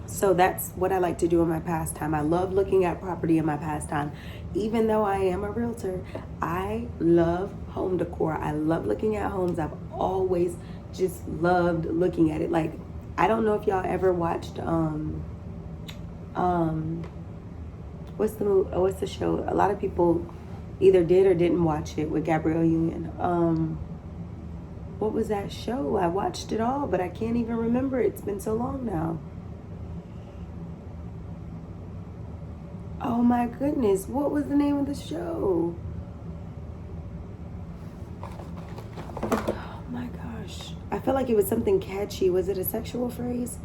So that's what I like to do in my pastime. I love looking at property in my pastime. Even though I am a realtor, I love home decor. I love looking at homes. I've always just loved looking at it. Like, I don't know if y'all ever watched what's the show? A lot of people either did or didn't watch it with Gabrielle Union. What was that show? I watched it all, but I can't even remember. It's been so long now. Oh my goodness, what was the name of the show? Oh my gosh. I felt like it was something catchy. Was it a sexual phrase?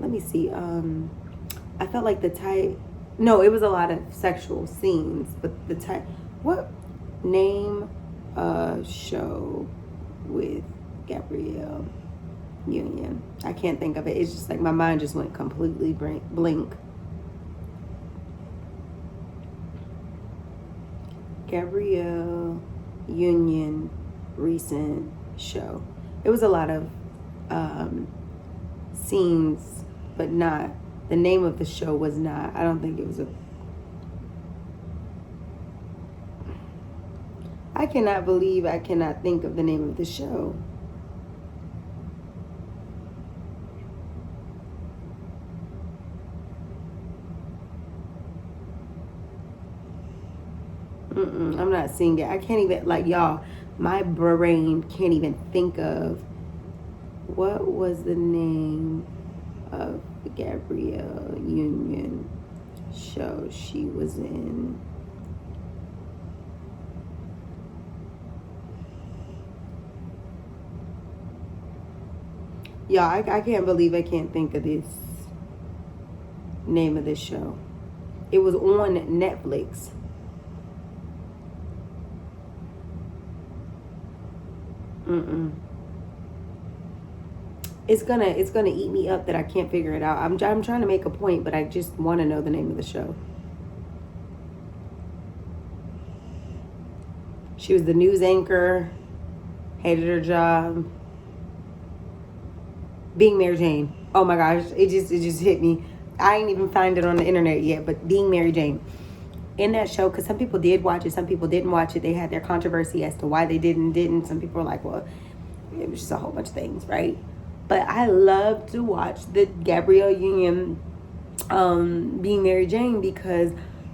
Let me see. I felt like no, it was a lot of sexual scenes, but what name a show with Gabrielle Union? I can't think of it. It's just like my mind just went completely blank. Gabrielle Union recent show. It was a lot of scenes, but not, the name of the show was not, I don't think it was I cannot believe I cannot think of the name of the show. I'm not seeing it. I can't even, like, y'all, my brain can't even think of what was the name of the Gabrielle Union show she was in. Y'all, I can't believe I can't think of this name of this show. It was on Netflix. It's gonna eat me up that I can't figure it out. I'm trying to make a point, but I just want to know the name of the show. She was the news anchor, hated her job. Being Mary Jane. Oh my gosh, it just hit me. I ain't even find it on the internet yet, but Being Mary Jane. In that show, because some people did watch it, some people didn't watch it. They had their controversy as to why they didn't. Some people were like, well, it was just a whole bunch of things, right? But I love to watch the Gabrielle Union Being Mary Jane, because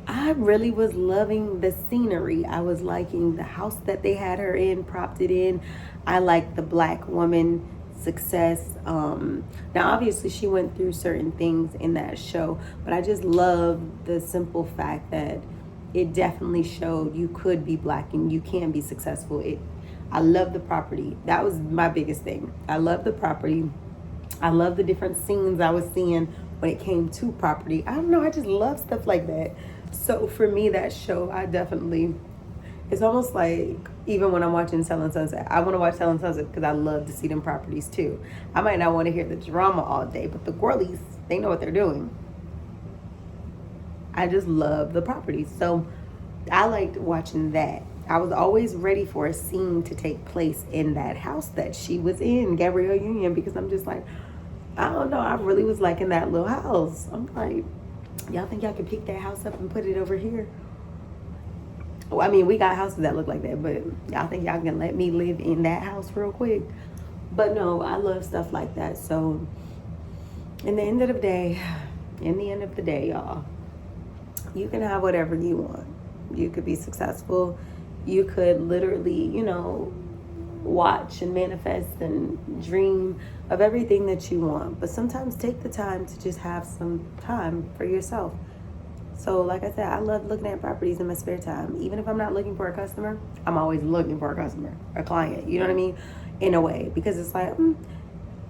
I really was loving the scenery. I was liking the house that they had her in, propped it in. I liked the black woman success. Now obviously she went through certain things in that show, but I just love the simple fact that it definitely showed you could be black and you can be successful. I love the property. That was my biggest thing. I love the property. I love the different scenes I was seeing when it came to property. I don't know, I just love stuff like that. So for me, that show, I definitely, it's almost like even when I'm watching Selling Sunset, I want to watch Selling Sunset because I love to see them properties too. I might not want to hear the drama all day, but the girlies, they know what they're doing. I just love the properties. So I liked watching that. I was always ready for a scene to take place in that house that she was in, Gabrielle Union, because I'm just like, I don't know, I really was liking that little house. I'm like, y'all think y'all could pick that house up and put it over here? Well, I mean, we got houses that look like that, but y'all think y'all can let me live in that house real quick? But no, I love stuff like that. So in the end of the day, y'all, you can have whatever you want. You could be successful. You could literally, watch and manifest and dream of everything that you want. But sometimes take the time to just have some time for yourself. So like I said, I love looking at properties in my spare time. Even if I'm not looking for a customer, I'm always looking for a customer, a client. You know what I mean? In a way. Because it's like,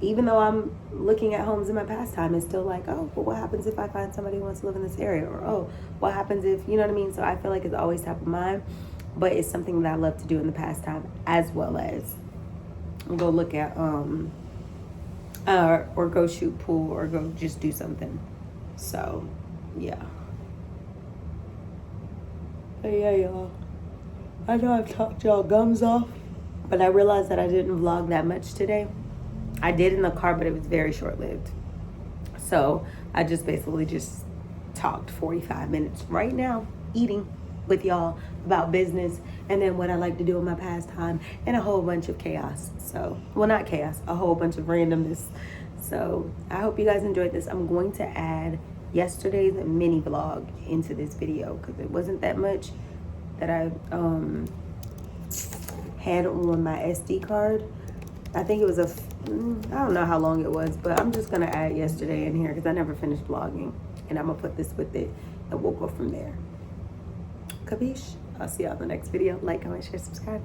even though I'm looking at homes in my pastime, it's still like, oh, but what happens if I find somebody who wants to live in this area? Or, oh, what happens if, you know what I mean? So I feel like it's always top of mind. But it's something that I love to do in the pastime, as well as go look at, or go shoot pool, or go just do something. So, yeah. But yeah, y'all. I know I've talked y'all gums off, but I realized that I didn't vlog that much today. I did in the car, but it was very short-lived. So I just basically just talked 45 minutes right now, eating with y'all about business, and then what I like to do in my pastime, and a whole bunch of chaos. So, well, not chaos, a whole bunch of randomness. So I hope you guys enjoyed this. I'm going to add yesterday's mini vlog into this video because it wasn't that much that I had on my SD card. I think it was I don't know how long it was, but I'm just gonna add yesterday in here because I never finished vlogging, and I'm gonna put this with it and we'll go from there. Capiche? I'll see y'all in the next video. Like, comment, share, subscribe.